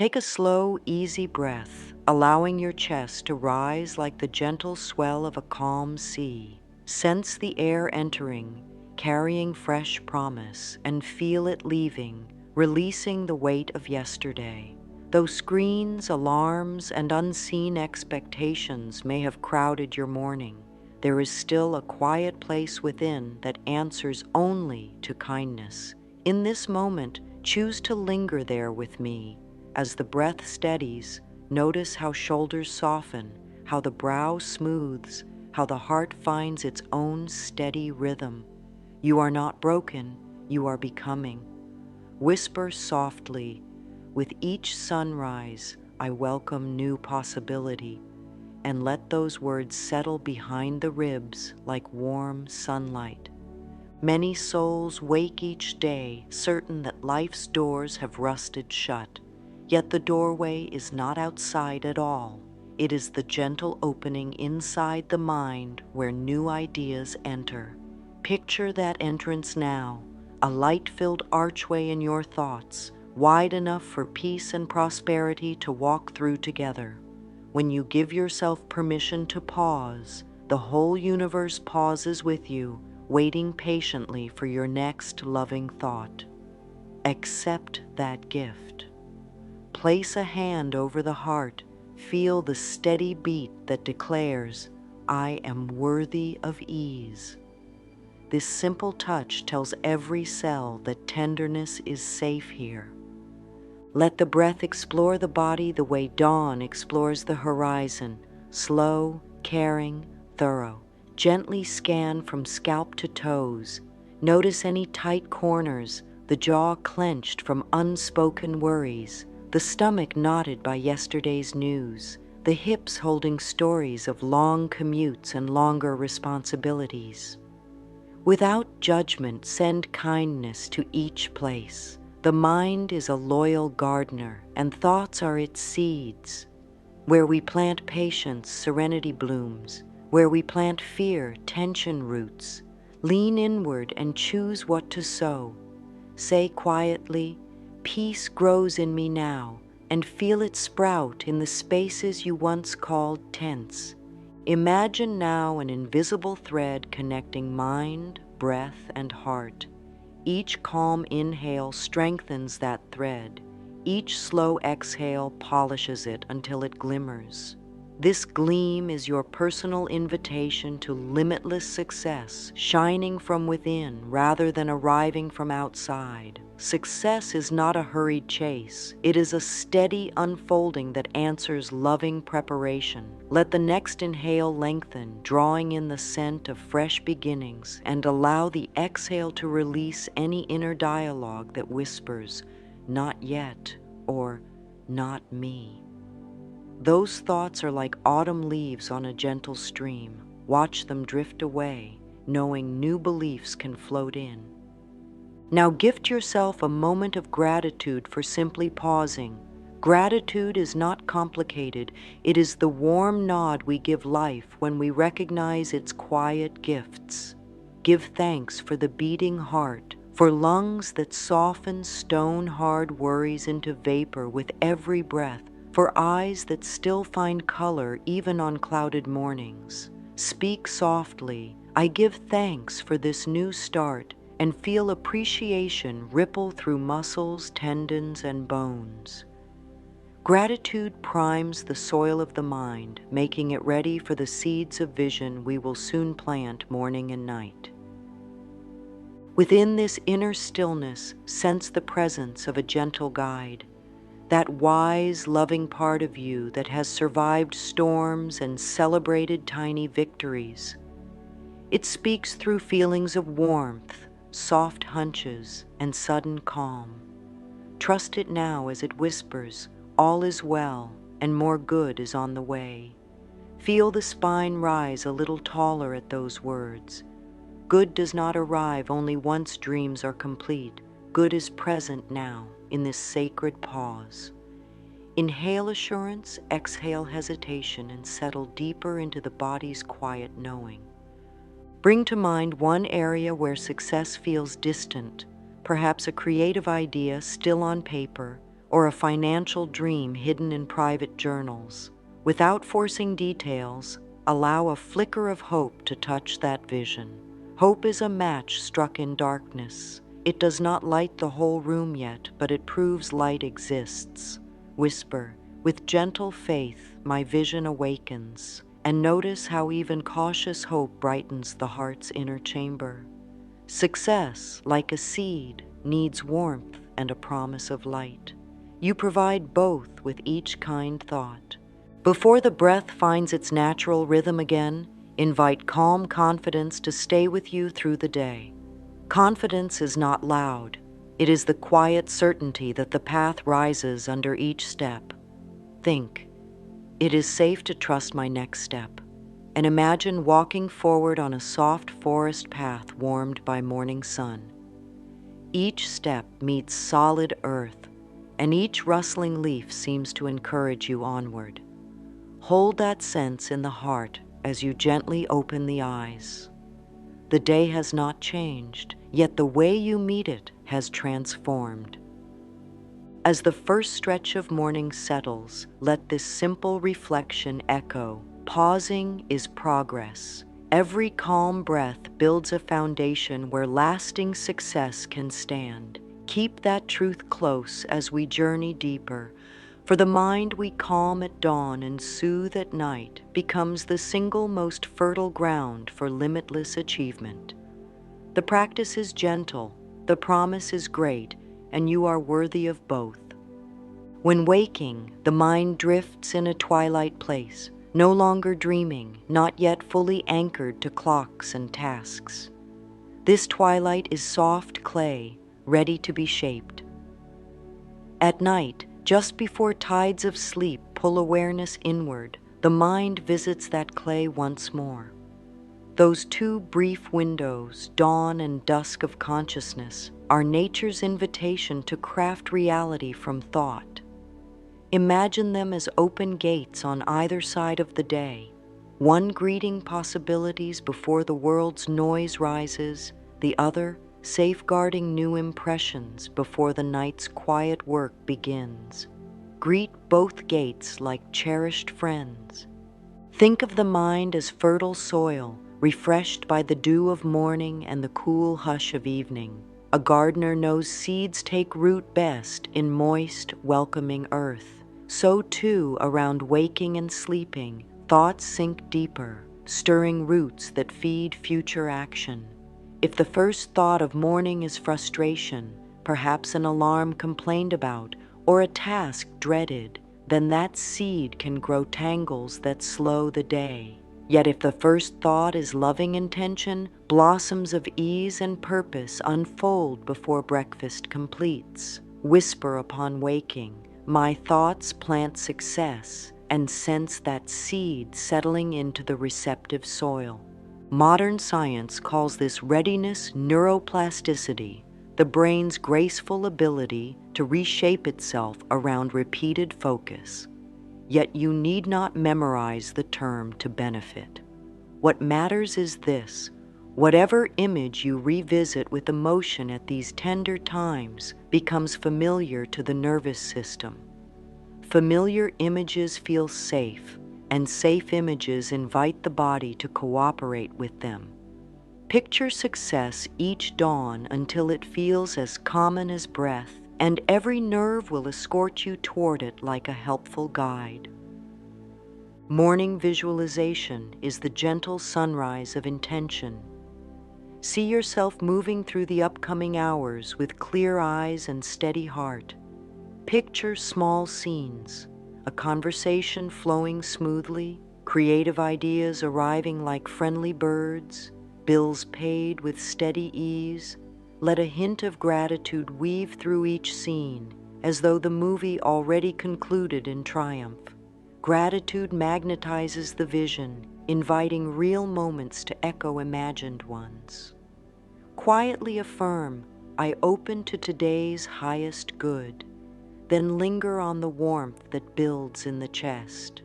Take a slow, easy breath, allowing your chest to rise like the gentle swell of a calm sea. Sense the air entering, carrying fresh promise, and feel it leaving, releasing the weight of yesterday. Though screens, alarms, and unseen expectations may have crowded your morning, there is still a quiet place within that answers only to kindness. In this moment, choose to linger there with me. As the breath steadies, notice how shoulders soften, how the brow smooths, how the heart finds its own steady rhythm. You are not broken, you are becoming. Whisper softly, with each sunrise, I welcome new possibility, and let those words settle behind the ribs like warm sunlight. Many souls wake each day certain that life's doors have rusted shut, yet the doorway is not outside at all. It is the gentle opening inside the mind where new ideas enter. Picture that entrance now, a light-filled archway in your thoughts, wide enough for peace and prosperity to walk through together. When you give yourself permission to pause, the whole universe pauses with you, waiting patiently for your next loving thought. Accept that gift. Place a hand over the heart, feel the steady beat that declares, I am worthy of ease. This simple touch tells every cell that tenderness is safe here. Let the breath explore the body the way dawn explores the horizon, slow, caring, thorough. Gently scan from scalp to toes. Notice any tight corners, the jaw clenched from unspoken worries, the stomach knotted by yesterday's news, the hips holding stories of long commutes and longer responsibilities. Without judgment, send kindness to each place. The mind is a loyal gardener, and thoughts are its seeds. Where we plant patience, serenity blooms. Where we plant fear, tension roots. Lean inward and choose what to sow. Say quietly, peace grows in me now, and feel it sprout in the spaces you once called tense. Imagine now an invisible thread connecting mind, breath, and heart. Each calm inhale strengthens that thread. Each slow exhale polishes it until it glimmers. This gleam is your personal invitation to limitless success, shining from within rather than arriving from outside. Success is not a hurried chase. It is a steady unfolding that answers loving preparation. Let the next inhale lengthen, drawing in the scent of fresh beginnings, and allow the exhale to release any inner dialogue that whispers, "Not yet," or "Not me." Those thoughts are like autumn leaves on a gentle stream. Watch them drift away, knowing new beliefs can float in. Now gift yourself a moment of gratitude for simply pausing. Gratitude is not complicated. It is the warm nod we give life when we recognize its quiet gifts. Give thanks for the beating heart, for lungs that soften stone-hard worries into vapor with every breath, for eyes that still find color even on clouded mornings. Speak softly, I give thanks for this new start, and feel appreciation ripple through muscles, tendons, and bones. Gratitude primes the soil of the mind, making it ready for the seeds of vision we will soon plant morning and night. Within this inner stillness, sense the presence of a gentle guide, that wise, loving part of you that has survived storms and celebrated tiny victories. It speaks through feelings of warmth, soft hunches, and sudden calm. Trust it now as it whispers, all is well, and more good is on the way. Feel the spine rise a little taller at those words. Good does not arrive only once dreams are complete. Good is present now, in this sacred pause. Inhale assurance, exhale hesitation, and settle deeper into the body's quiet knowing. Bring to mind one area where success feels distant, perhaps a creative idea still on paper, or a financial dream hidden in private journals. Without forcing details, allow a flicker of hope to touch that vision. Hope is a match struck in darkness. It does not light the whole room yet, but it proves light exists. Whisper, "With gentle faith, my vision awakens," and notice how even cautious hope brightens the heart's inner chamber. Success, like a seed, needs warmth and a promise of light. You provide both with each kind thought. Before the breath finds its natural rhythm again, invite calm confidence to stay with you through the day. Confidence is not loud. It is the quiet certainty that the path rises under each step. Think, "It is safe to trust my next step," and imagine walking forward on a soft forest path warmed by morning sun. Each step meets solid earth, and each rustling leaf seems to encourage you onward. Hold that sense in the heart as you gently open the eyes. The day has not changed, yet the way you meet it has transformed. As the first stretch of morning settles, let this simple reflection echo. Pausing is progress. Every calm breath builds a foundation where lasting success can stand. Keep that truth close as we journey deeper, for the mind we calm at dawn and soothe at night becomes the single most fertile ground for limitless achievement. The practice is gentle, the promise is great, and you are worthy of both. When waking, the mind drifts in a twilight place, no longer dreaming, not yet fully anchored to clocks and tasks. This twilight is soft clay, ready to be shaped. At night, just before tides of sleep pull awareness inward, the mind visits that clay once more. Those two brief windows, dawn and dusk of consciousness, are nature's invitation to craft reality from thought. Imagine them as open gates on either side of the day, one greeting possibilities before the world's noise rises, the other safeguarding new impressions before the night's quiet work begins. Greet both gates like cherished friends. Think of the mind as fertile soil, refreshed by the dew of morning and the cool hush of evening. A gardener knows seeds take root best in moist, welcoming earth. So too, around waking and sleeping, thoughts sink deeper, stirring roots that feed future action. If the first thought of morning is frustration, perhaps an alarm complained about, or a task dreaded, then that seed can grow tangles that slow the day. Yet if the first thought is loving intention, blossoms of ease and purpose unfold before breakfast completes. Whisper upon waking, "My thoughts plant success," and sense that seed settling into the receptive soil. Modern science calls this readiness neuroplasticity, the brain's graceful ability to reshape itself around repeated focus. Yet you need not memorize the term to benefit. What matters is this: whatever image you revisit with emotion at these tender times becomes familiar to the nervous system. Familiar images feel safe, and safe images invite the body to cooperate with them. Picture success each dawn until it feels as common as breath, and every nerve will escort you toward it like a helpful guide. Morning visualization is the gentle sunrise of intention. See yourself moving through the upcoming hours with clear eyes and steady heart. Picture small scenes, a conversation flowing smoothly, creative ideas arriving like friendly birds, bills paid with steady ease. Let a hint of gratitude weave through each scene, as though the movie already concluded in triumph. Gratitude magnetizes the vision, inviting real moments to echo imagined ones. Quietly affirm, "I open to today's highest good." Then linger on the warmth that builds in the chest.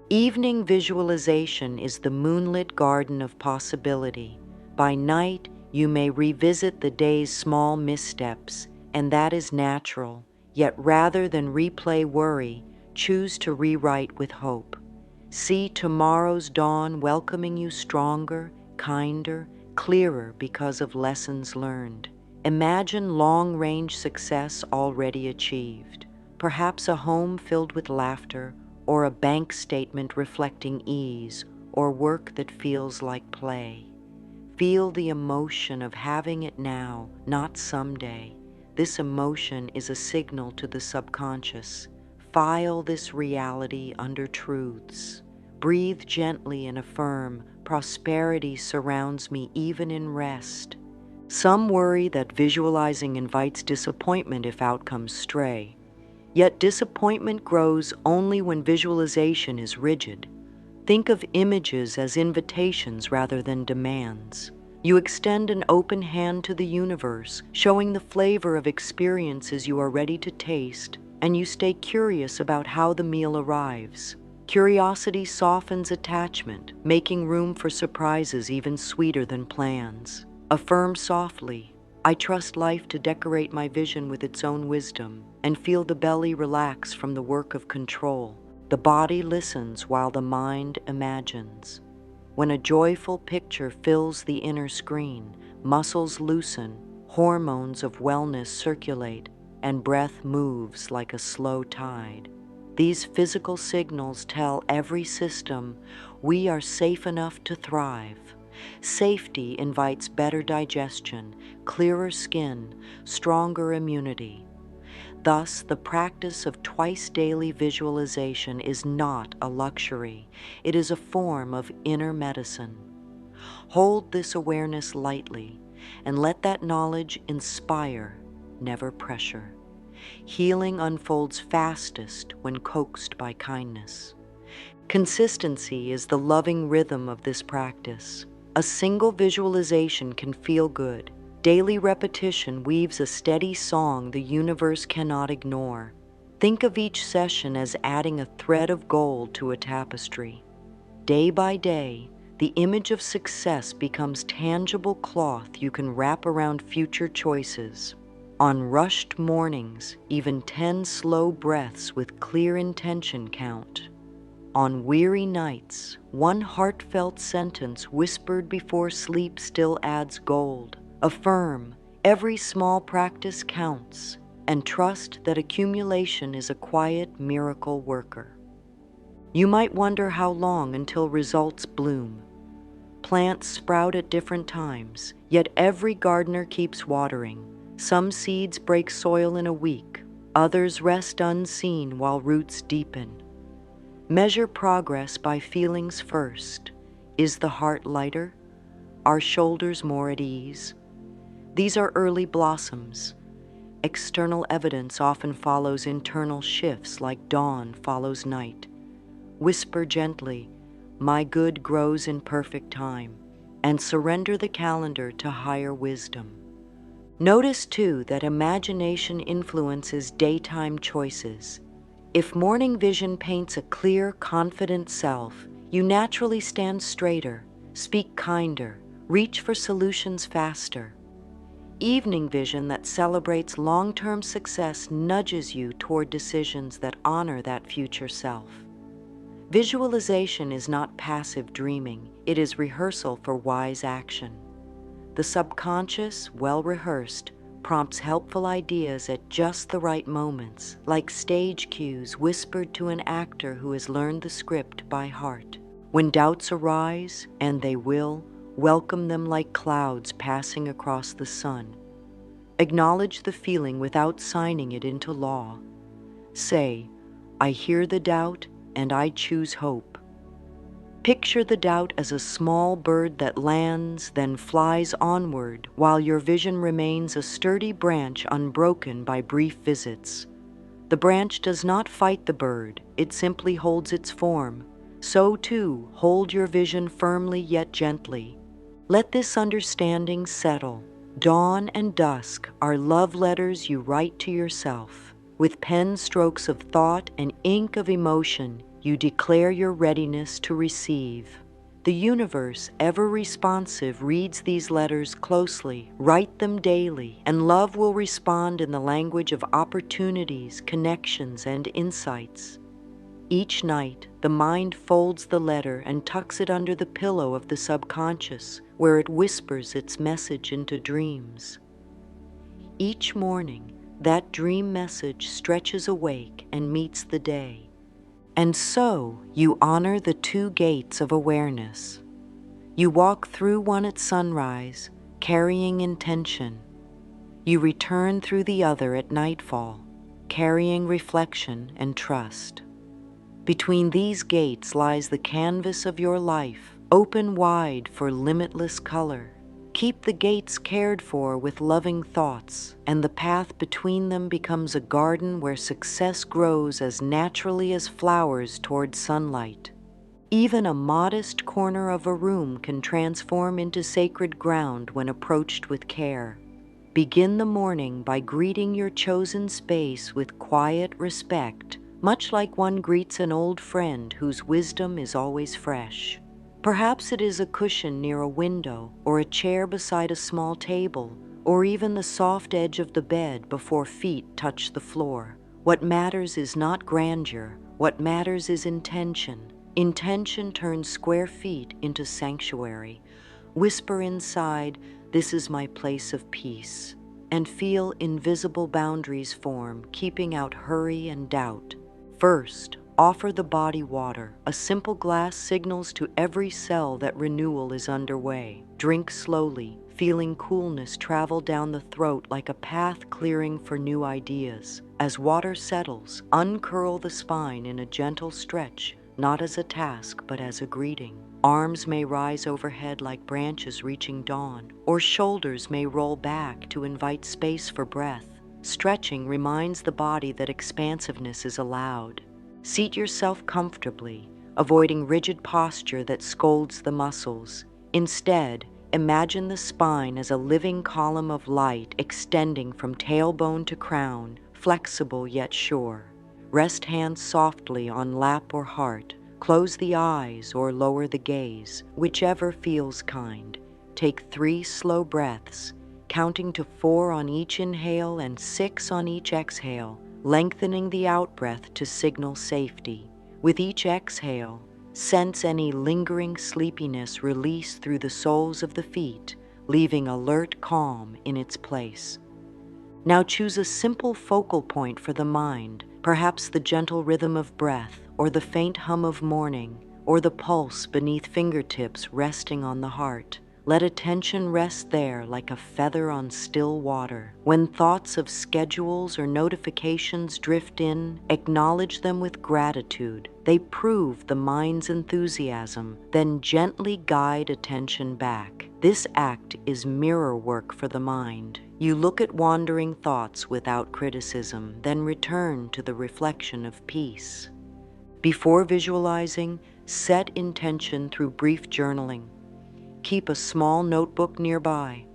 Evening visualization is the moonlit garden of possibility. By night, you may revisit the day's small missteps, and that is natural. Yet rather than replay worry, choose to rewrite with hope. See tomorrow's dawn welcoming you stronger, kinder, clearer because of lessons learned. Imagine long-range success already achieved, perhaps a home filled with laughter, or a bank statement reflecting ease, or work that feels like play. Feel the emotion of having it now, not someday. This emotion is a signal to the subconscious. File this reality under truths. Breathe gently and affirm, prosperity surrounds me even in rest. Some worry that visualizing invites disappointment if outcomes stray. Yet disappointment grows only when visualization is rigid. Think of images as invitations rather than demands. You extend an open hand to the universe, showing the flavor of experiences you are ready to taste, and you stay curious about how the meal arrives. Curiosity softens attachment, making room for surprises even sweeter than plans. Affirm softly, I trust life to decorate my vision with its own wisdom, and feel the belly relax from the work of control. The body listens while the mind imagines. When a joyful picture fills the inner screen, muscles loosen, hormones of wellness circulate, and breath moves like a slow tide. These physical signals tell every system we are safe enough to thrive. Safety invites better digestion, clearer skin, stronger immunity. Thus, the practice of twice daily visualization is not a luxury. It is a form of inner medicine. Hold this awareness lightly and let that knowledge inspire, never pressure. Healing unfolds fastest when coaxed by kindness. Consistency is the loving rhythm of this practice. A single visualization can feel good. Daily repetition weaves a steady song the universe cannot ignore. Think of each session as adding a thread of gold to a tapestry. Day by day, the image of success becomes tangible cloth you can wrap around future choices. On rushed mornings, even 10 slow breaths with clear intention count. On weary nights, one heartfelt sentence whispered before sleep still adds gold. Affirm, every small practice counts, and trust that accumulation is a quiet miracle worker. You might wonder how long until results bloom. Plants sprout at different times, yet every gardener keeps watering. Some seeds break soil in a week, others rest unseen while roots deepen. Measure progress by feelings first. Is the heart lighter? Are shoulders more at ease? These are early blossoms. External evidence often follows internal shifts like dawn follows night. Whisper gently, my good grows in perfect time, and surrender the calendar to higher wisdom. Notice too that imagination influences daytime choices. If morning vision paints a clear, confident self, you naturally stand straighter, speak kinder, reach for solutions faster. Evening vision that celebrates long-term success nudges you toward decisions that honor that future self. Visualization is not passive dreaming, it is rehearsal for wise action. The subconscious, well rehearsed, prompts helpful ideas at just the right moments, like stage cues whispered to an actor who has learned the script by heart. When doubts arise, and they will, welcome them like clouds passing across the sun. Acknowledge the feeling without signing it into law. Say, I hear the doubt and I choose hope. Picture the doubt as a small bird that lands, then flies onward, while your vision remains a sturdy branch unbroken by brief visits. The branch does not fight the bird, it simply holds its form. So too, hold your vision firmly yet gently. Let this understanding settle. Dawn and dusk are love letters you write to yourself. With pen strokes of thought and ink of emotion, you declare your readiness to receive. The universe, ever responsive, reads these letters closely. Write them daily, and love will respond in the language of opportunities, connections, and insights. Each night, the mind folds the letter and tucks it under the pillow of the subconscious, where it whispers its message into dreams. Each morning, that dream message stretches awake and meets the day. And so, you honor the two gates of awareness. You walk through one at sunrise, carrying intention. You return through the other at nightfall, carrying reflection and trust. Between these gates lies the canvas of your life, open wide for limitless color. Keep the gates cared for with loving thoughts, and the path between them becomes a garden where success grows as naturally as flowers toward sunlight. Even a modest corner of a room can transform into sacred ground when approached with care. Begin the morning by greeting your chosen space with quiet respect, much like one greets an old friend whose wisdom is always fresh. Perhaps it is a cushion near a window, or a chair beside a small table, or even the soft edge of the bed before feet touch the floor. What matters is not grandeur. What matters is intention. Intention turns square feet into sanctuary. Whisper inside, "This is my place of peace," and feel invisible boundaries form, keeping out hurry and doubt. First, offer the body water. A simple glass signals to every cell that renewal is underway. Drink slowly, feeling coolness travel down the throat like a path clearing for new ideas. As water settles, uncurl the spine in a gentle stretch, not as a task but as a greeting. Arms may rise overhead like branches reaching dawn, or shoulders may roll back to invite space for breath. Stretching reminds the body that expansiveness is allowed. Seat yourself comfortably, avoiding rigid posture that scolds the muscles. Instead, imagine the spine as a living column of light extending from tailbone to crown, flexible yet sure. Rest hands softly on lap or heart. Close the eyes or lower the gaze, whichever feels kind. Take 3 slow breaths, counting to 4 on each inhale and 6 on each exhale, lengthening the out-breath to signal safety. With each exhale, sense any lingering sleepiness release through the soles of the feet, leaving alert calm in its place. Now choose a simple focal point for the mind, perhaps the gentle rhythm of breath, or the faint hum of morning, or the pulse beneath fingertips resting on the heart. Let attention rest there like a feather on still water. When thoughts of schedules or notifications drift in, acknowledge them with gratitude. They prove the mind's enthusiasm, then gently guide attention back. This act is mirror work for the mind. You look at wandering thoughts without criticism, then return to the reflection of peace. Before visualizing, set intention through brief journaling. Keep a small notebook nearby.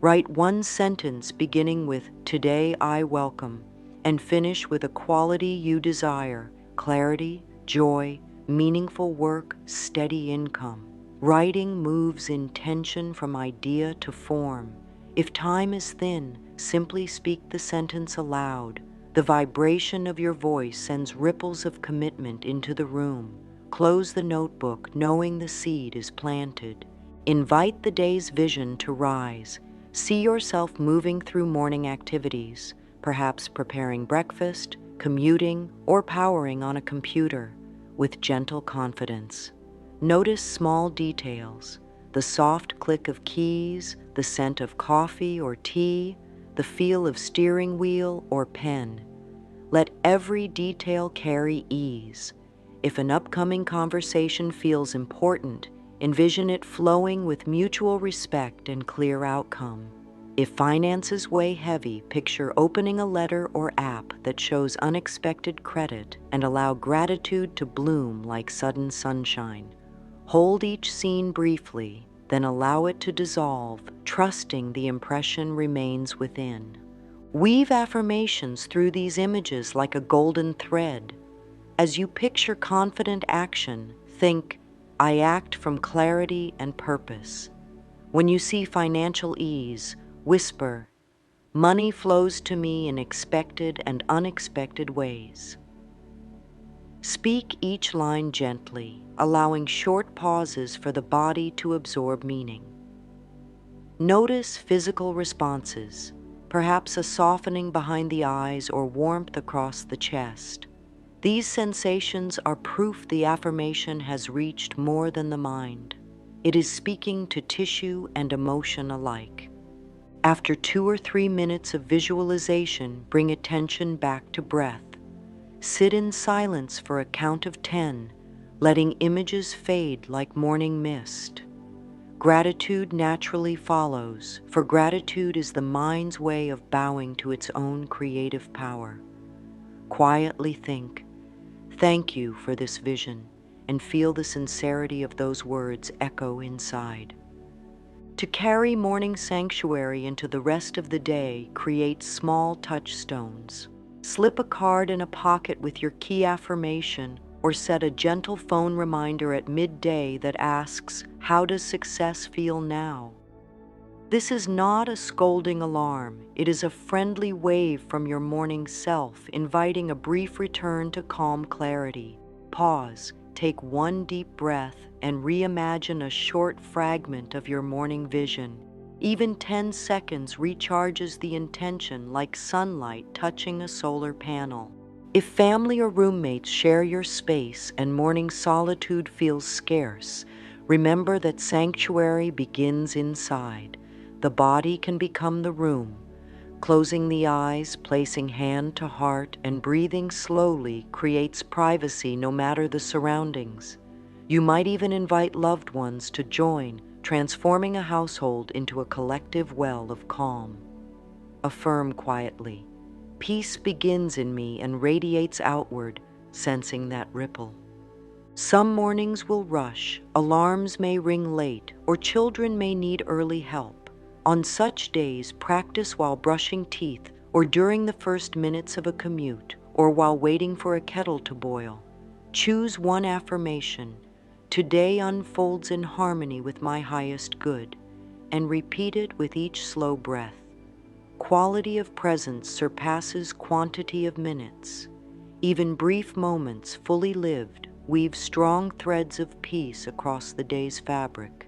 Write one sentence beginning with "Today I welcome," and finish with a quality you desire: clarity, joy, meaningful work, steady income. Writing moves intention from idea to form. If time is thin, simply speak the sentence aloud. The vibration of your voice sends ripples of commitment into the room. Close the notebook knowing the seed is planted. Invite the day's vision to rise. See yourself moving through morning activities, perhaps preparing breakfast, commuting, or powering on a computer, with gentle confidence. Notice small details: the soft click of keys, the scent of coffee or tea, the feel of steering wheel or pen. Let every detail carry ease. If an upcoming conversation feels important, envision it flowing with mutual respect and clear outcome. If finances weigh heavy, picture opening a letter or app that shows unexpected credit and allow gratitude to bloom like sudden sunshine. Hold each scene briefly, then allow it to dissolve, trusting the impression remains within. Weave affirmations through these images like a golden thread. As you picture confident action, think, I act from clarity and purpose. When you see financial ease, whisper, money flows to me in expected and unexpected ways. Speak each line gently, allowing short pauses for the body to absorb meaning. Notice physical responses, perhaps a softening behind the eyes or warmth across the chest. These sensations are proof the affirmation has reached more than the mind. It is speaking to tissue and emotion alike. After 2 or 3 minutes of visualization, bring attention back to breath. Sit in silence for a count of 10, letting images fade like morning mist. Gratitude naturally follows, for gratitude is the mind's way of bowing to its own creative power. Quietly think, "Thank you for this vision," and feel the sincerity of those words echo inside. To carry morning sanctuary into the rest of the day, create small touchstones. Slip a card in a pocket with your key affirmation, or set a gentle phone reminder at midday that asks, "How does success feel now?" This is not a scolding alarm. It is a friendly wave from your morning self, inviting a brief return to calm clarity. Pause, take one deep breath, and reimagine a short fragment of your morning vision. Even 10 seconds recharges the intention like sunlight touching a solar panel. If family or roommates share your space and morning solitude feels scarce, remember that sanctuary begins inside. The body can become the room. Closing the eyes, placing hand to heart, and breathing slowly creates privacy no matter the surroundings. You might even invite loved ones to join, transforming a household into a collective well of calm. Affirm quietly, "Peace begins in me and radiates outward," sensing that ripple. Some mornings will rush, alarms may ring late, or children may need early help. On such days, practice while brushing teeth, or during the first minutes of a commute, or while waiting for a kettle to boil. Choose one affirmation, "Today unfolds in harmony with my highest good," and repeat it with each slow breath. Quality of presence surpasses quantity of minutes. Even brief moments, fully lived, weave strong threads of peace across the day's fabric.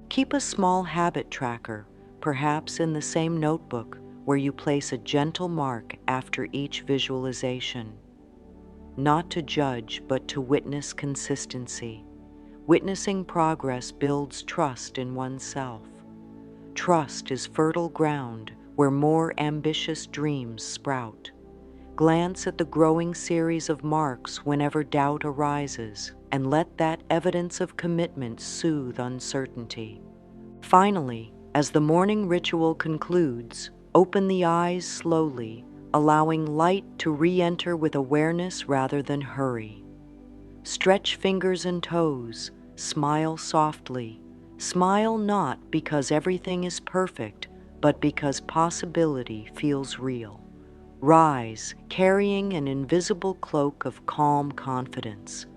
Keep a small habit tracker, perhaps in the same notebook, where you place a gentle mark after each visualization. Not to judge, but to witness consistency. Witnessing progress builds trust in oneself. Trust is fertile ground where more ambitious dreams sprout. Glance at the growing series of marks whenever doubt arises, and let that evidence of commitment soothe uncertainty. Finally, as the morning ritual concludes, open the eyes slowly, allowing light to re-enter with awareness rather than hurry. Stretch fingers and toes, smile softly. Smile not because everything is perfect, but because possibility feels real. Rise, carrying an invisible cloak of calm confidence.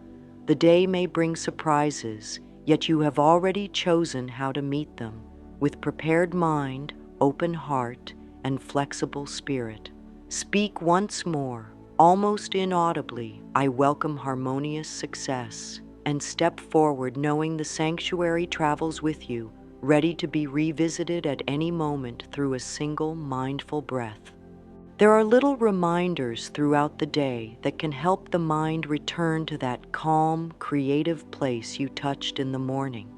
The day may bring surprises, yet you have already chosen how to meet them, with prepared mind, open heart, and flexible spirit. Speak once more, almost inaudibly, "I welcome harmonious success," and step forward knowing the sanctuary travels with you, ready to be revisited at any moment through a single mindful breath. There are little reminders throughout the day that can help the mind return to that calm, creative place you touched in the morning.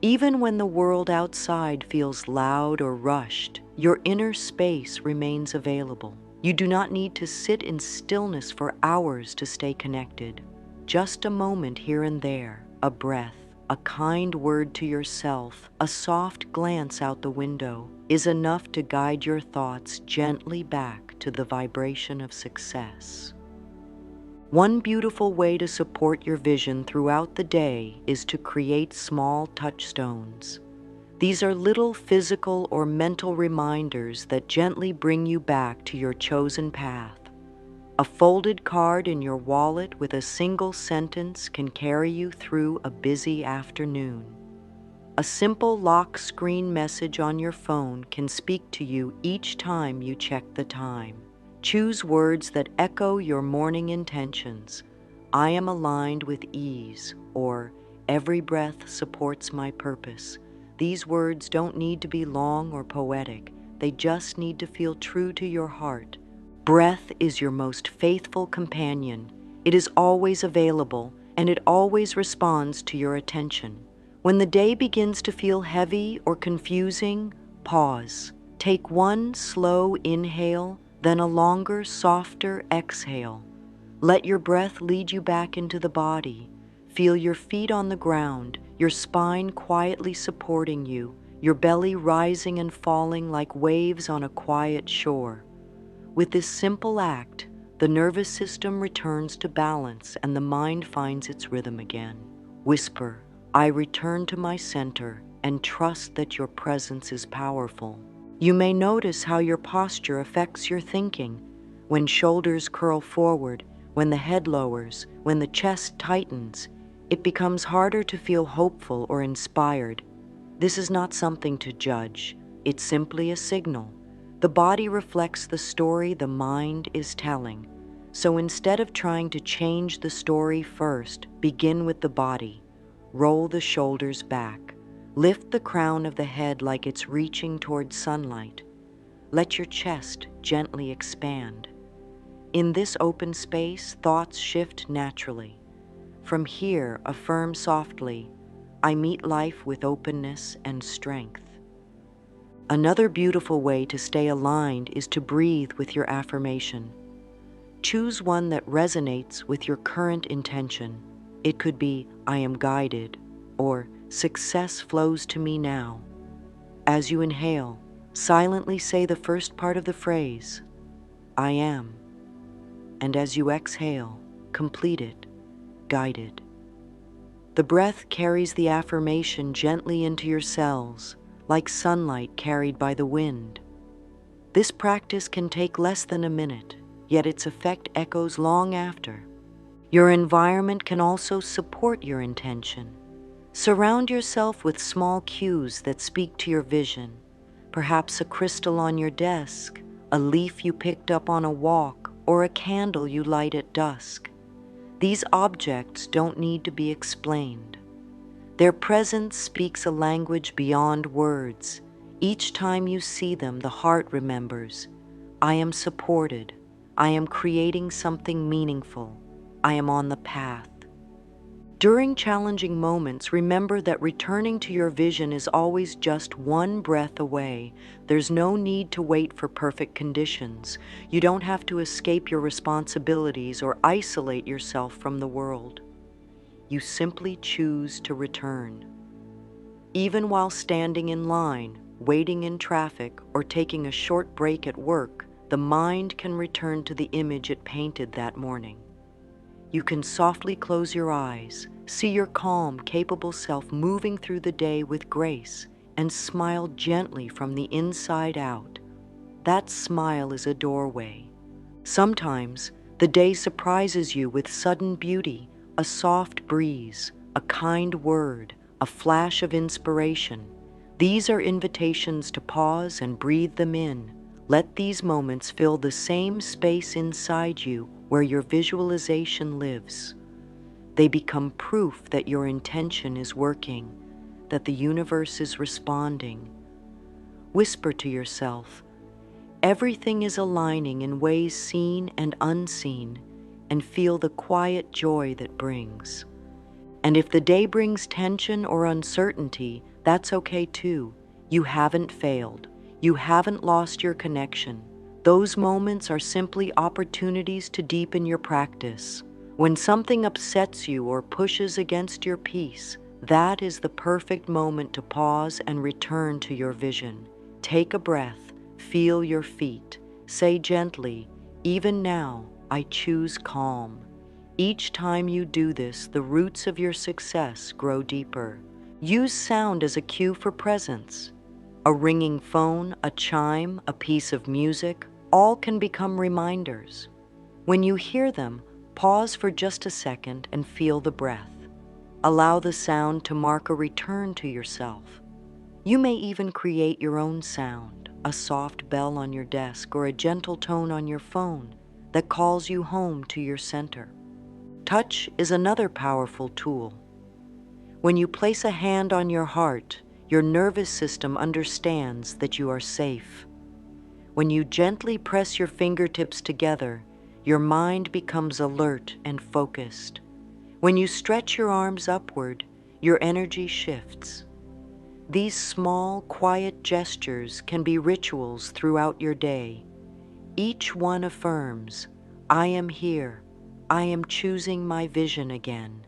Even when the world outside feels loud or rushed, your inner space remains available. You do not need to sit in stillness for hours to stay connected. Just a moment here and there, a breath, a kind word to yourself, a soft glance out the window, is enough to guide your thoughts gently back to the vibration of success. One beautiful way to support your vision throughout the day is to create small touchstones. These are little physical or mental reminders that gently bring you back to your chosen path. A folded card in your wallet with a single sentence can carry you through a busy afternoon. A simple lock screen message on your phone can speak to you each time you check the time. Choose words that echo your morning intentions. I am aligned with ease, or every breath supports my purpose. These words don't need to be long or poetic. They just need to feel true to your heart. Breath is your most faithful companion. It is always available, and it always responds to your attention. When the day begins to feel heavy or confusing, pause. Take one slow inhale, then a longer, softer exhale. Let your breath lead you back into the body. Feel your feet on the ground, your spine quietly supporting you, your belly rising and falling like waves on a quiet shore. With this simple act, the nervous system returns to balance and the mind finds its rhythm again. Whisper, I return to my center and trust that your presence is powerful. You may notice how your posture affects your thinking. When shoulders curl forward, when the head lowers, when the chest tightens, it becomes harder to feel hopeful or inspired. This is not something to judge. It's simply a signal. The body reflects the story the mind is telling. So instead of trying to change the story first, begin with the body. Roll the shoulders back. Lift the crown of the head like it's reaching toward sunlight. Let your chest gently expand. In this open space, thoughts shift naturally. From here, affirm softly, I meet life with openness and strength. Another beautiful way to stay aligned is to breathe with your affirmation. Choose one that resonates with your current intention. It could be, I am guided, or success flows to me now. As you inhale, silently say the first part of the phrase, I am. And as you exhale, complete it, guided. The breath carries the affirmation gently into your cells, like sunlight carried by the wind. This practice can take less than a minute, yet its effect echoes long after. Your environment can also support your intention. Surround yourself with small cues that speak to your vision, perhaps a crystal on your desk, a leaf you picked up on a walk, or a candle you light at dusk. These objects don't need to be explained. Their presence speaks a language beyond words. Each time you see them, the heart remembers, I am supported. I am creating something meaningful. I am on the path. During challenging moments, remember that returning to your vision is always just one breath away. There's no need to wait for perfect conditions. You don't have to escape your responsibilities or isolate yourself from the world. You simply choose to return. Even while standing in line, waiting in traffic, or taking a short break at work, the mind can return to the image it painted that morning. You can softly close your eyes, see your calm, capable self moving through the day with grace, and smile gently from the inside out. That smile is a doorway. Sometimes, the day surprises you with sudden beauty, a soft breeze, a kind word, a flash of inspiration. These are invitations to pause and breathe them in. Let these moments fill the same space inside you where your visualization lives. They become proof that your intention is working, that the universe is responding. Whisper to yourself, everything is aligning in ways seen and unseen, and feel the quiet joy that brings. And if the day brings tension or uncertainty, that's okay too. You haven't failed. You haven't lost your connection. Those moments are simply opportunities to deepen your practice. When something upsets you or pushes against your peace, that is the perfect moment to pause and return to your vision. Take a breath, feel your feet. Say gently, even now, I choose calm. Each time you do this, the roots of your success grow deeper. Use sound as a cue for presence. A ringing phone, a chime, a piece of music, all can become reminders. When you hear them, pause for just a second and feel the breath. Allow the sound to mark a return to yourself. You may even create your own sound, a soft bell on your desk or a gentle tone on your phone that calls you home to your center. Touch is another powerful tool. When you place a hand on your heart, your nervous system understands that you are safe. When you gently press your fingertips together, your mind becomes alert and focused. When you stretch your arms upward, your energy shifts. These small, quiet gestures can be rituals throughout your day. Each one affirms, I am here. I am choosing my vision again.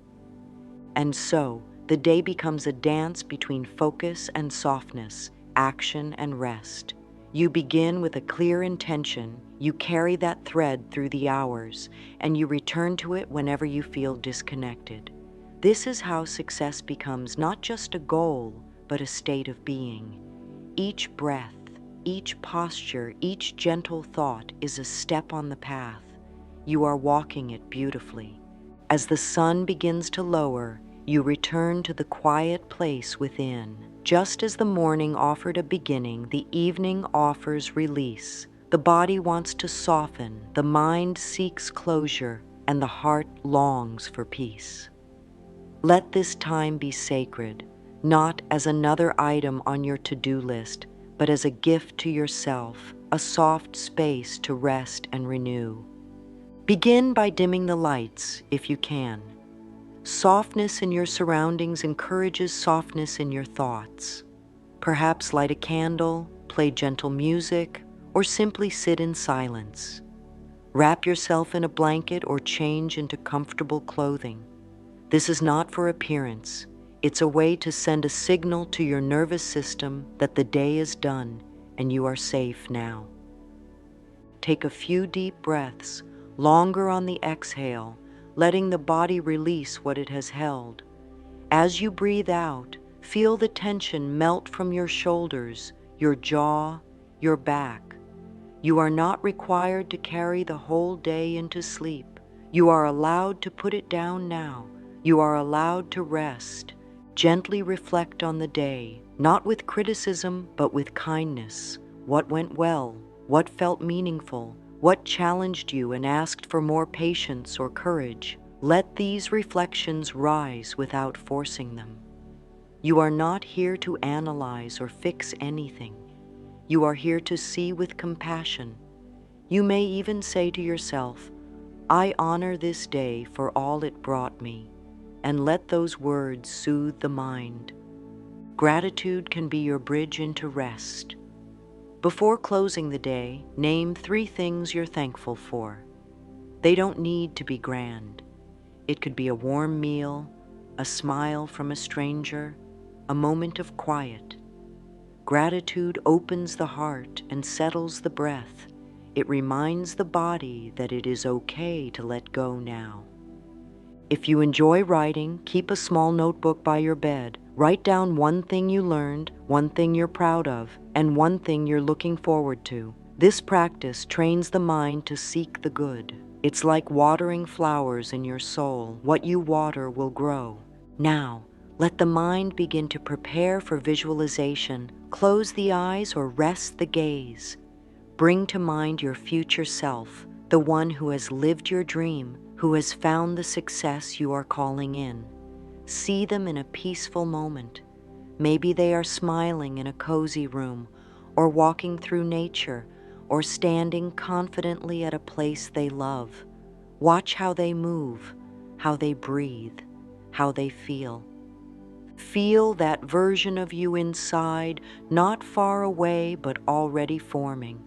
And so, the day becomes a dance between focus and softness, action and rest. You begin with a clear intention, you carry that thread through the hours, and you return to it whenever you feel disconnected. This is how success becomes not just a goal, but a state of being. Each breath, each posture, each gentle thought is a step on the path. You are walking it beautifully. As the sun begins to lower, you return to the quiet place within. Just as the morning offered a beginning, the evening offers release. The body wants to soften, the mind seeks closure, and the heart longs for peace. Let this time be sacred, not as another item on your to-do list, but as a gift to yourself, a soft space to rest and renew. Begin by dimming the lights if you can. Softness in your surroundings encourages softness in your thoughts. Perhaps light a candle, play gentle music, or simply sit in silence. Wrap yourself in a blanket or change into comfortable clothing. This is not for appearance. It's a way to send a signal to your nervous system that the day is done and you are safe now. Take a few deep breaths, longer on the exhale, letting the body release what it has held. As you breathe out, feel the tension melt from your shoulders, your jaw, your back. You are not required to carry the whole day into sleep. You are allowed to put it down now. You are allowed to rest. Gently reflect on the day, not with criticism, but with kindness. What went well? What felt meaningful? What challenged you and asked for more patience or courage? Let these reflections rise without forcing them. You are not here to analyze or fix anything. You are here to see with compassion. You may even say to yourself, I honor this day for all it brought me, and let those words soothe the mind. Gratitude can be your bridge into rest. Before closing the day, name 3 things you're thankful for. They don't need to be grand. It could be a warm meal, a smile from a stranger, a moment of quiet. Gratitude opens the heart and settles the breath. It reminds the body that it is okay to let go now. If you enjoy writing, keep a small notebook by your bed. Write down one thing you learned, one thing you're proud of, and one thing you're looking forward to. This practice trains the mind to seek the good. It's like watering flowers in your soul. What you water will grow. Now, let the mind begin to prepare for visualization. Close the eyes or rest the gaze. Bring to mind your future self, the one who has lived your dream, who has found the success you are calling in. See them in a peaceful moment. Maybe they are smiling in a cozy room, or walking through nature, or standing confidently at a place they love. Watch how they move, how they breathe, how they feel. Feel that version of you inside, not far away, but already forming.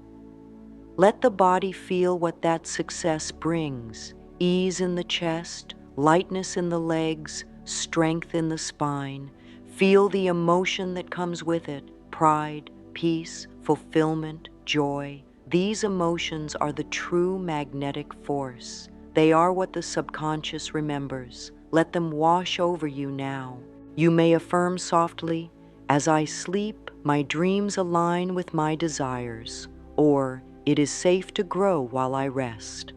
Let the body feel what that success brings. Ease in the chest, lightness in the legs, strength in the spine. Feel the emotion that comes with it: pride, peace, fulfillment, joy. These emotions are the true magnetic force. They are what the subconscious remembers. Let them wash over you now. You may affirm softly, as I sleep, my dreams align with my desires, or it is safe to grow while I rest.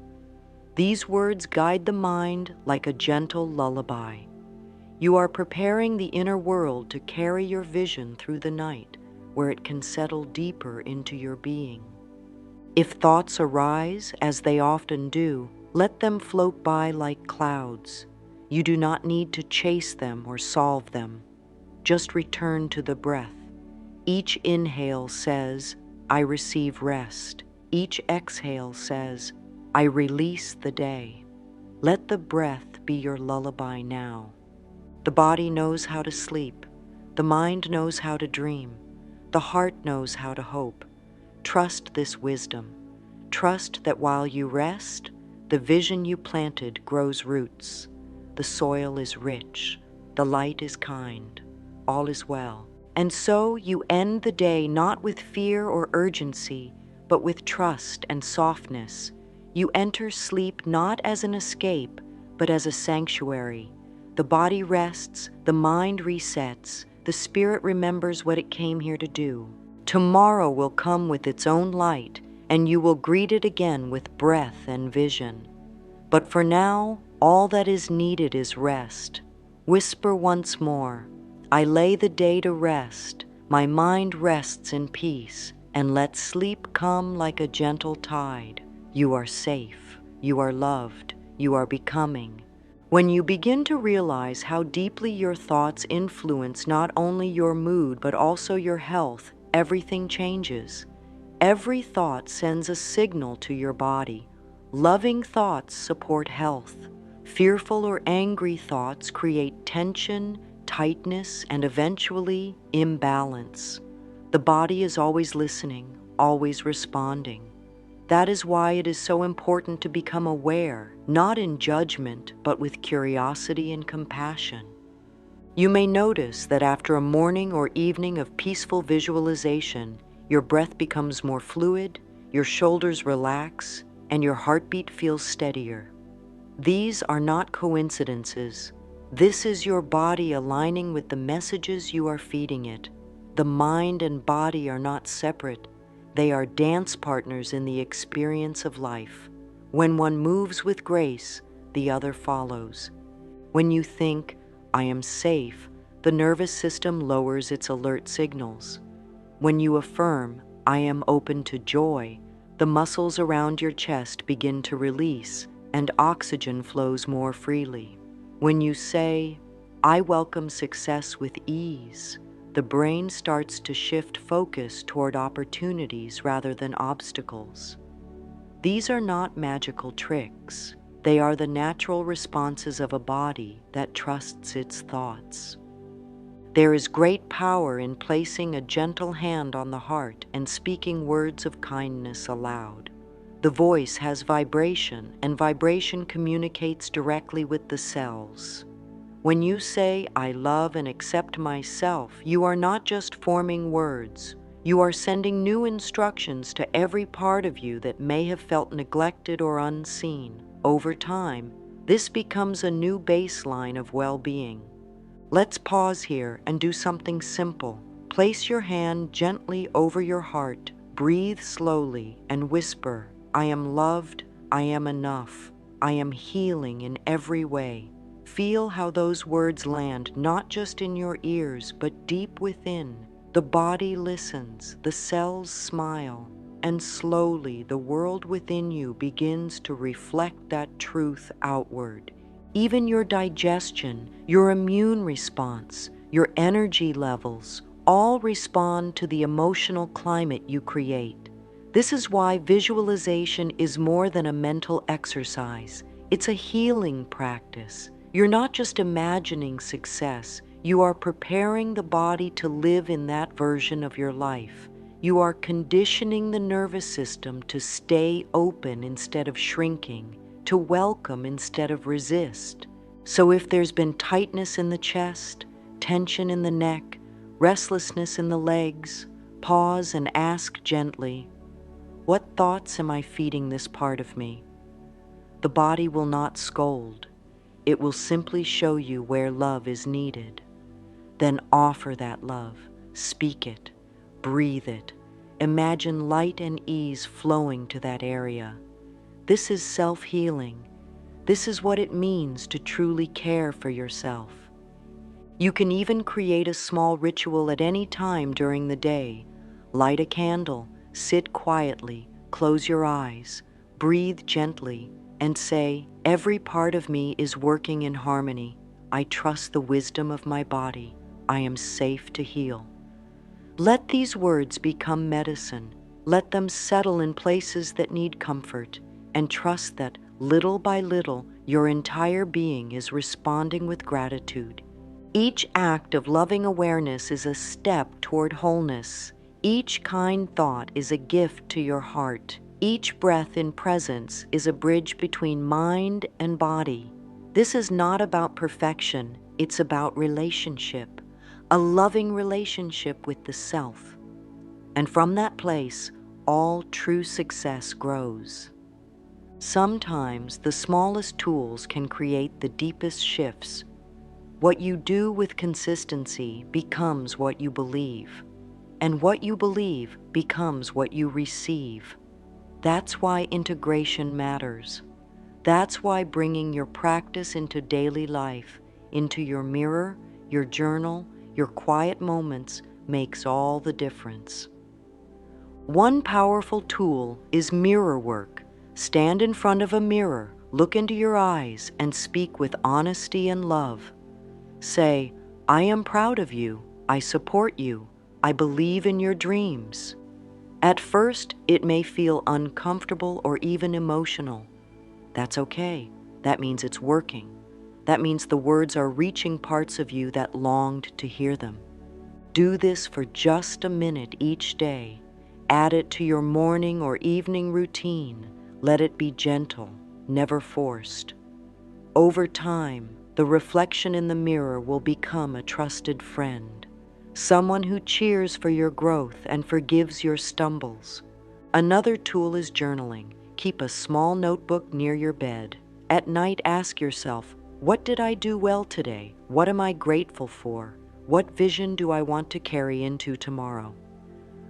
These words guide the mind like a gentle lullaby. You are preparing the inner world to carry your vision through the night, where it can settle deeper into your being. If thoughts arise, as they often do, let them float by like clouds. You do not need to chase them or solve them. Just return to the breath. Each inhale says, I receive rest. Each exhale says, I release the day. Let the breath be your lullaby now. The body knows how to sleep. The mind knows how to dream. The heart knows how to hope. Trust this wisdom. Trust that while you rest, the vision you planted grows roots. The soil is rich. The light is kind. All is well. And so you end the day not with fear or urgency, but with trust and softness. You enter sleep not as an escape, but as a sanctuary. The body rests, the mind resets, the spirit remembers what it came here to do. Tomorrow will come with its own light, and you will greet it again with breath and vision. But for now, all that is needed is rest. Whisper once more, I lay the day to rest, my mind rests in peace, and let sleep come like a gentle tide. You are safe, you are loved, you are becoming. When you begin to realize how deeply your thoughts influence not only your mood but also your health, everything changes. Every thought sends a signal to your body. Loving thoughts support health. Fearful or angry thoughts create tension, tightness, and eventually imbalance. The body is always listening, always responding. That is why it is so important to become aware, not in judgment, but with curiosity and compassion. You may notice that after a morning or evening of peaceful visualization, your breath becomes more fluid, your shoulders relax, and your heartbeat feels steadier. These are not coincidences. This is your body aligning with the messages you are feeding it. The mind and body are not separate. They are dance partners in the experience of life. When one moves with grace, the other follows. When you think, I am safe, the nervous system lowers its alert signals. When you affirm, I am open to joy, the muscles around your chest begin to release and oxygen flows more freely. When you say, I welcome success with ease, the brain starts to shift focus toward opportunities rather than obstacles. These are not magical tricks. They are the natural responses of a body that trusts its thoughts. There is great power in placing a gentle hand on the heart and speaking words of kindness aloud. The voice has vibration, and vibration communicates directly with the cells. When you say, I love and accept myself, you are not just forming words. You are sending new instructions to every part of you that may have felt neglected or unseen. Over time, this becomes a new baseline of well-being. Let's pause here and do something simple. Place your hand gently over your heart, breathe slowly, and whisper, I am loved, I am enough, I am healing in every way. Feel how those words land not just in your ears, but deep within. The body listens, the cells smile, and slowly the world within you begins to reflect that truth outward. Even your digestion, your immune response, your energy levels, all respond to the emotional climate you create. This is why visualization is more than a mental exercise. It's a healing practice. You're not just imagining success, you are preparing the body to live in that version of your life. You are conditioning the nervous system to stay open instead of shrinking, to welcome instead of resist. So if there's been tightness in the chest, tension in the neck, restlessness in the legs, pause and ask gently, what thoughts am I feeding this part of me? The body will not scold. It will simply show you where love is needed. Then offer that love, speak it, breathe it. Imagine light and ease flowing to that area. This is self-healing. This is what it means to truly care for yourself. You can even create a small ritual at any time during the day. Light a candle, sit quietly, close your eyes, breathe gently, and say, "Every part of me is working in harmony. I trust the wisdom of my body. I am safe to heal." Let these words become medicine. Let them settle in places that need comfort, and trust that, little by little, your entire being is responding with gratitude. Each act of loving awareness is a step toward wholeness. Each kind thought is a gift to your heart. Each breath in presence is a bridge between mind and body. This is not about perfection, it's about relationship, a loving relationship with the self. And from that place, all true success grows. Sometimes the smallest tools can create the deepest shifts. What you do with consistency becomes what you believe, and what you believe becomes what you receive. That's why integration matters. That's why bringing your practice into daily life, into your mirror, your journal, your quiet moments, makes all the difference. One powerful tool is mirror work. Stand in front of a mirror, look into your eyes, and speak with honesty and love. Say, "I am proud of you. I support you. I believe in your dreams." At first, it may feel uncomfortable or even emotional. That's okay. That means it's working. That means the words are reaching parts of you that longed to hear them. Do this for just a minute each day. Add it to your morning or evening routine. Let it be gentle, never forced. Over time, the reflection in the mirror will become a trusted friend, someone who cheers for your growth and forgives your stumbles. Another tool is journaling. Keep a small notebook near your bed. At night, ask yourself, what did I do well today? What am I grateful for? What vision do I want to carry into tomorrow?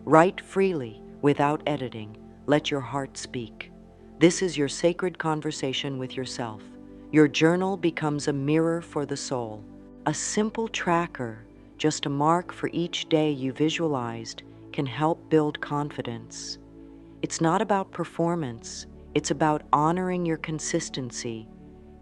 Write freely, without editing. Let your heart speak. This is your sacred conversation with yourself. Your journal becomes a mirror for the soul. A simple tracker, just a mark for each day you visualized, can help build confidence. It's not about performance, it's about honoring your consistency.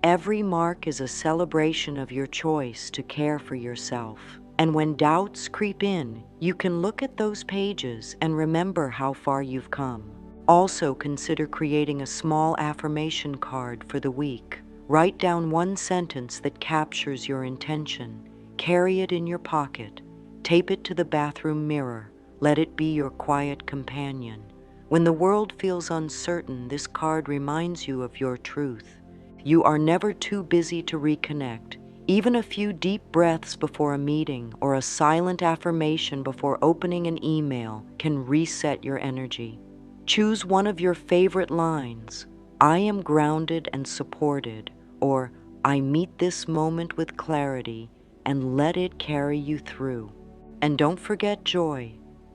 Every mark is a celebration of your choice to care for yourself. And when doubts creep in, you can look at those pages and remember how far you've come. Also, consider creating a small affirmation card for the week. Write down one sentence that captures your intention. Carry it in your pocket. Tape it to the bathroom mirror. Let it be your quiet companion. When the world feels uncertain, this card reminds you of your truth. You are never too busy to reconnect. Even a few deep breaths before a meeting or a silent affirmation before opening an email can reset your energy. Choose one of your favorite lines. "I am grounded and supported," or "I meet this moment with clarity," and let it carry you through. And don't forget joy.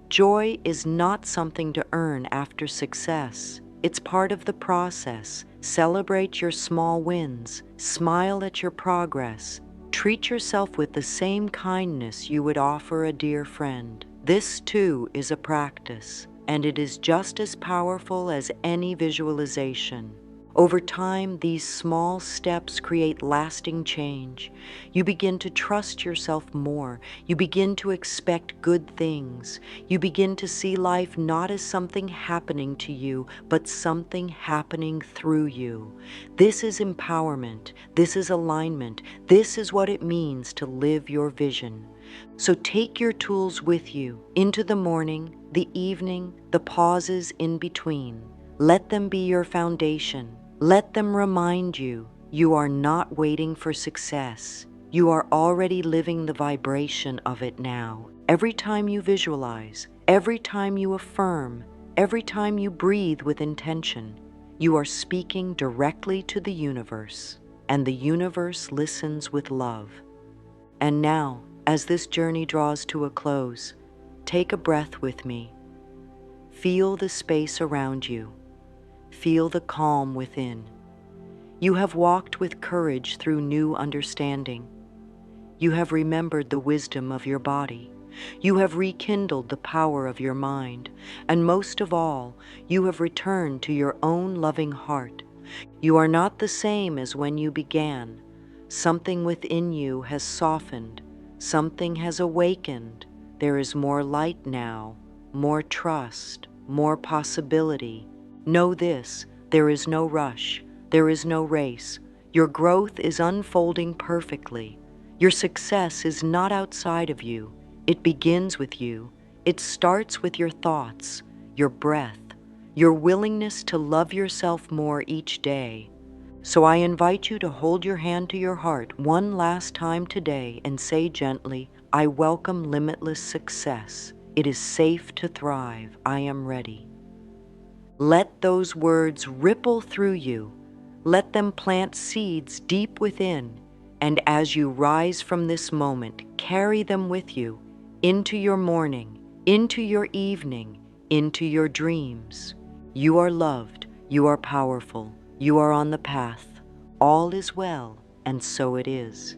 Joy is not something to earn after success. It's part of the process. Celebrate your small wins. Smile at your progress. Treat yourself with the same kindness you would offer a dear friend. This too is a practice, and it is just as powerful as any visualization. Over time, these small steps create lasting change. You begin to trust yourself more. You begin to expect good things. You begin to see life not as something happening to you, but something happening through you. This is empowerment. This is alignment. This is what it means to live your vision. So take your tools with you into the morning, the evening, the pauses in between. Let them be your foundation. Let them remind you, you are not waiting for success. You are already living the vibration of it now. Every time you visualize, every time you affirm, every time you breathe with intention, you are speaking directly to the universe, and the universe listens with love. And now, as this journey draws to a close, take a breath with me. Feel the space around you. Feel the calm within. You have walked with courage through new understanding. You have remembered the wisdom of your body. You have rekindled the power of your mind. And most of all, you have returned to your own loving heart. You are not the same as when you began. Something within you has softened. Something has awakened. There is more light now, more trust, more possibility. Know this, there is no rush. There is no race. Your growth is unfolding perfectly. Your success is not outside of you. It begins with you. It starts with your thoughts, your breath, your willingness to love yourself more each day. So I invite you to hold your hand to your heart one last time today and say gently, I welcome limitless success. It is safe to thrive. I am ready. Let those words ripple through you. Let them plant seeds deep within, and as you rise from this moment, carry them with you into your morning, into your evening, into your dreams. You are loved, you are powerful, you are on the path. All is well, and so it is.